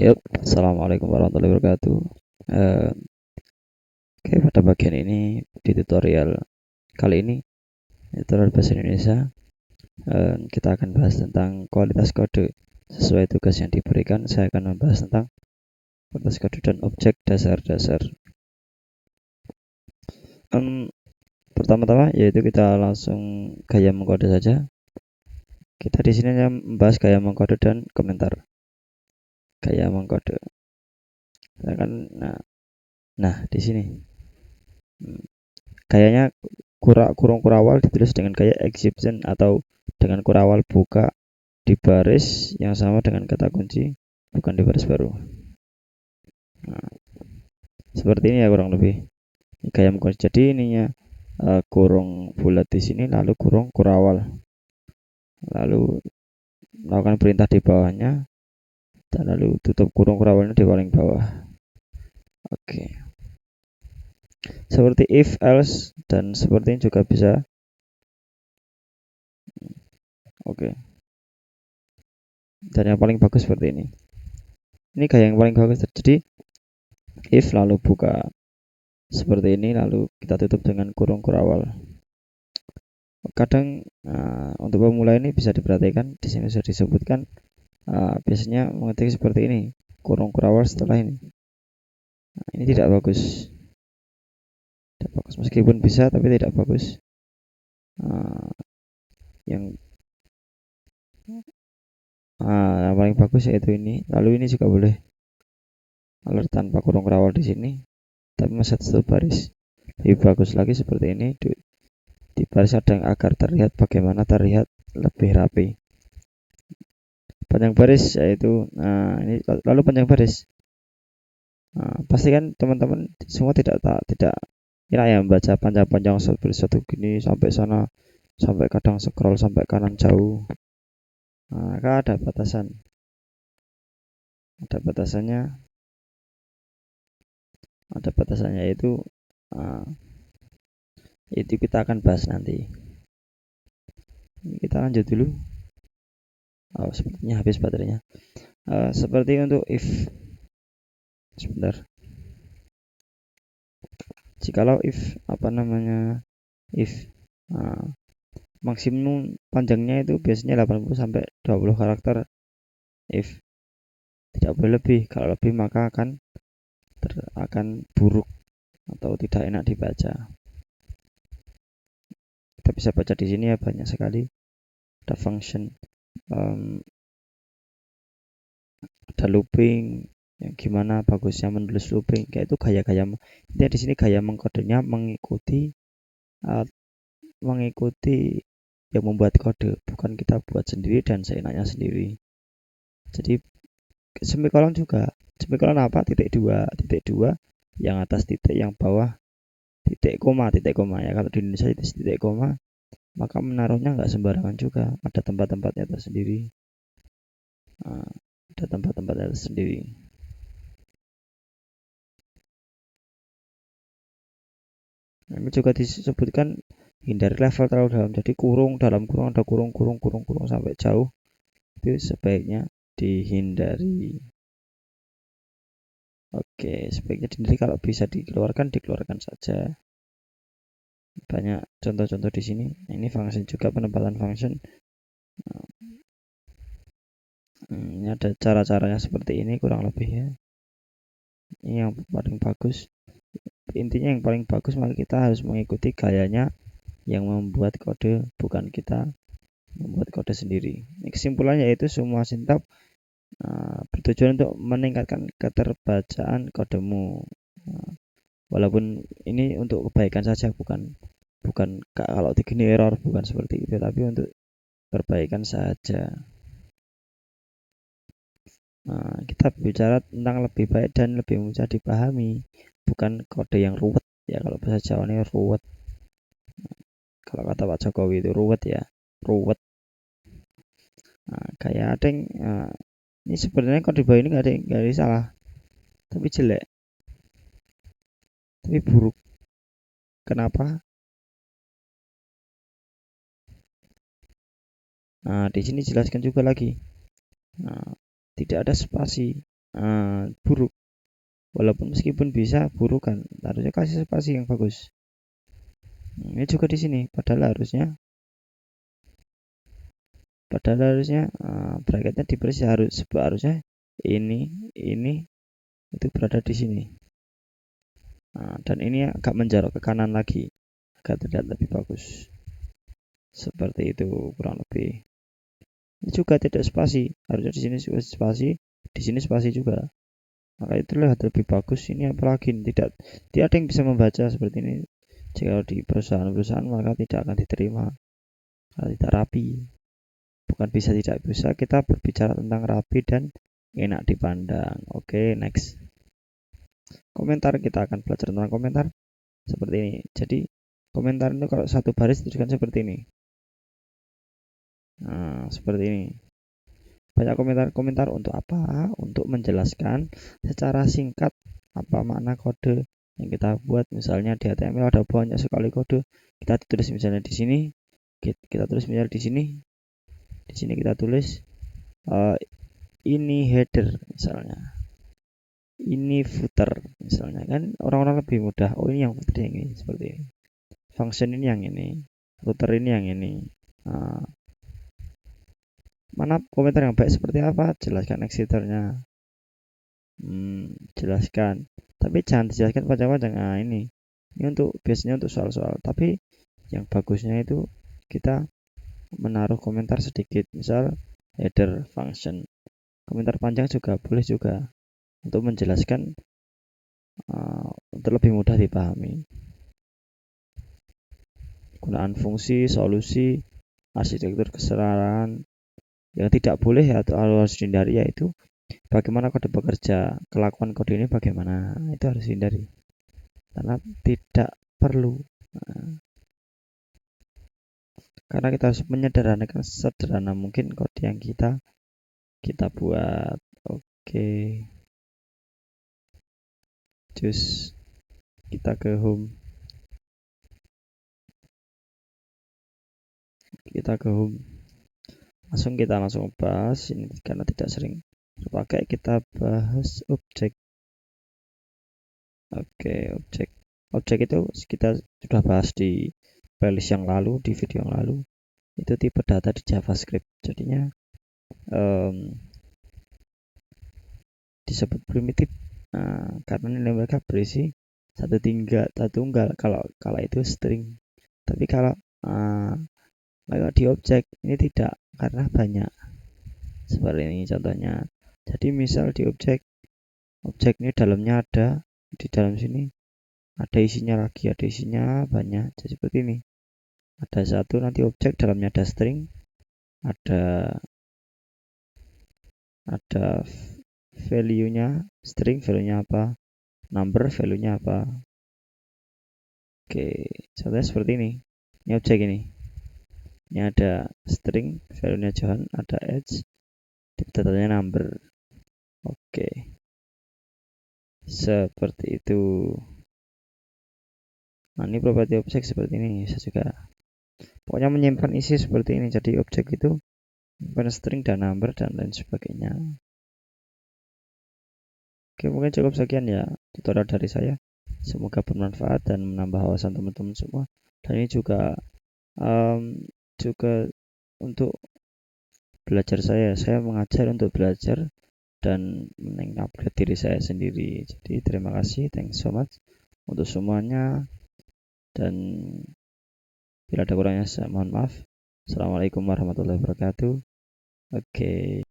Yuk, assalamualaikum warahmatullahi wabarakatuh. Eh, Oke, pada bagian ini di tutorial kali ini, tutorial bahasa Indonesia, kita akan bahas tentang kualitas kode sesuai tugas yang diberikan. Saya akan membahas tentang kualitas kode dan objek dasar-dasar. Pertama-tama yaitu kita langsung gaya mengkode saja. Kita di sini hanya membahas gaya mengkode dan komentar. Gaya mengkode. Nah, di sini. Gayanya kurung kurawal ditulis dengan gaya exception atau dengan kurawal buka di baris yang sama dengan kata kunci, bukan di baris baru. Nah, seperti ini ya kurang lebih gaya mengkunci. Jadi ininya kurung bulat di sini, lalu kurung kurawal, lalu melakukan perintah di bawahnya, dan lalu tutup kurung kurawalnya di paling bawah. Oke, seperti if, else, dan seperti ini juga bisa. Oke, dan yang paling bagus seperti ini. Ini gaya yang paling bagus. Jadi if lalu buka seperti ini, lalu kita tutup dengan kurung kurawal. Kadang untuk pemula ini bisa diperhatikan, di sini sudah disebutkan biasanya mengetik seperti ini, kurung kurawal setelah ini. Nah, ini tidak bagus. Tidak bagus, meskipun bisa tapi tidak bagus. Yang yang paling bagus yaitu ini. Lalu ini juga boleh, alert tanpa kurung kurawal di sini, tapi masih satu baris. Lebih bagus lagi seperti ini, di baris ada yang agar terlihat bagaimana terlihat lebih rapi. Panjang baris yaitu ini, lalu panjang baris. Pastikan teman-teman semua tidak kira ya membaca panjang-panjang seperti satu gini sampai sana, sampai kadang scroll sampai kanan jauh. Maka ada batasannya, itu kita akan bahas nanti. Ini kita lanjut dulu. Sepertinya habis baterainya. Seperti untuk if, sebentar. Jikalau if if maksimum panjangnya itu biasanya 80 sampai 20 karakter. If tidak boleh lebih, kalau lebih maka akan buruk atau tidak enak dibaca. Kita bisa baca di sini ya, banyak sekali. Ada function, ada looping, yang gimana bagusnya menulis looping, kayak itu gaya-gaya. Intinya di sini gaya mengkodenya mengikuti yang membuat kode, bukan kita buat sendiri dan seenaknya sendiri. Jadi semikolon juga, semikolon apa, titik dua, yang atas titik, yang bawah titik koma ya. Kalau di Indonesia itu titik koma, maka menaruhnya nggak sembarangan juga, ada tempat-tempatnya tersendiri. Ini juga disebutkan hindari level terlalu dalam, jadi dalam kurung ada kurung sampai jauh, itu sebaiknya dihindari. Oke, sebaiknya dihindari, kalau bisa dikeluarkan saja. Banyak contoh-contoh di sini. Ini function juga, penempatan function. Ini ada cara-caranya seperti ini kurang lebih ya. Ini yang paling bagus. Intinya yang paling bagus, maka kita harus mengikuti gayanya yang membuat kode, bukan kita membuat kode sendiri. Ini kesimpulannya yaitu semua sintap bertujuan untuk meningkatkan keterbacaan kodemu. Walaupun ini untuk kebaikan saja, bukan kalau begini error, bukan seperti itu, tapi untuk perbaikan saja. Kita bicara tentang lebih baik dan lebih mudah dipahami, bukan kode yang ruwet ya. Kalau bahasa Jawa ini ruwet. Kalau kata Pak Jokowi itu ruwet ya, ruwet. Kayak ada yang ini sebenarnya kode bawah ini nggak ada salah, tapi jelek, tapi buruk. Kenapa? Di sini jelaskan juga lagi. Tidak ada spasi. buruk. Walaupun meskipun bisa buruk kan, harusnya kasih spasi yang bagus. Ini juga di sini, padahal harusnya bracketnya diberi harusnya ini itu berada di sini. Dan ini agak menjorok ke kanan lagi agar terlihat lebih bagus. Seperti itu kurang lebih. Ini juga tidak spasi, harusnya di sini spasi, di sini spasi juga. Maka itu terlihat lebih bagus. Ini apalagi tidak ada yang bisa membaca seperti ini. Jika di perusahaan-perusahaan maka tidak akan diterima karena tidak rapi. Bukan tidak bisa, kita berbicara tentang rapi dan enak dipandang. Oke, next. Komentar, kita akan belajar tentang komentar seperti ini. Jadi komentar itu kalau satu baris dituliskan seperti ini. Nah, seperti ini. Banyak komentar untuk apa? Untuk menjelaskan secara singkat apa makna kode yang kita buat. Misalnya di HTML ada banyak sekali kode. Kita tulis misalnya di sini, kita tulis misalnya di sini. Di sini kita tulis ini header misalnya. Ini footer misalnya, kan orang-orang lebih mudah. Oh, ini yang footer yang ini seperti ini. Function ini yang ini. Footer ini yang ini. Nah, mana komentar yang baik seperti apa? Jelaskan exiternya. Jelaskan. Tapi jangan dijelaskan panjang-panjang. Nah, ini untuk biasanya untuk soal-soal. Tapi yang bagusnya itu kita menaruh komentar sedikit. Misal header function. Komentar panjang juga boleh juga untuk menjelaskan untuk lebih mudah dipahami. Gunaan fungsi, solusi, arsitektur kesetaraan. Yang tidak boleh atau harus dihindari yaitu bagaimana kode bekerja, kelakuan kode ini bagaimana, itu harus dihindari karena tidak perlu. Karena kita harus menyederhanakan sederhana mungkin kode yang kita buat. Oke, just kita ke home. Kita langsung bahas ini karena tidak sering terpakai. Kita bahas objek. Oke, objek itu kita sudah bahas di playlist yang lalu, di video yang lalu. Itu tipe data di JavaScript, jadinya disebut primitif karena nilai mereka berisi satu tunggal kalau itu string. Tapi kalau di objek ini tidak, karena banyak. Seperti ini contohnya. Jadi misal di objek ini dalamnya ada, di dalam sini ada isinya lagi, ada isinya banyak. Jadi seperti ini. Ada satu, nanti objek dalamnya ada string, ada value-nya, string value-nya apa, number value-nya apa. Oke, contohnya seperti ini. Ini objek ini. Ini ada string, value-nya John, ada age, datanya number. Oke. Seperti itu. Nah, ini properti objek seperti ini bisa juga. Pokoknya menyimpan isi seperti ini. Jadi objek itu menyimpan string dan number dan lain sebagainya. Oke, mungkin cukup sekian ya tutorial dari saya. Semoga bermanfaat dan menambah wawasan teman-teman semua. Dan ini juga untuk belajar saya mengajar untuk belajar dan mengupgrade diri saya sendiri. Jadi terima kasih, thanks so much untuk semuanya, dan bila ada kurangnya saya mohon maaf. Assalamualaikum warahmatullahi wabarakatuh. Oke.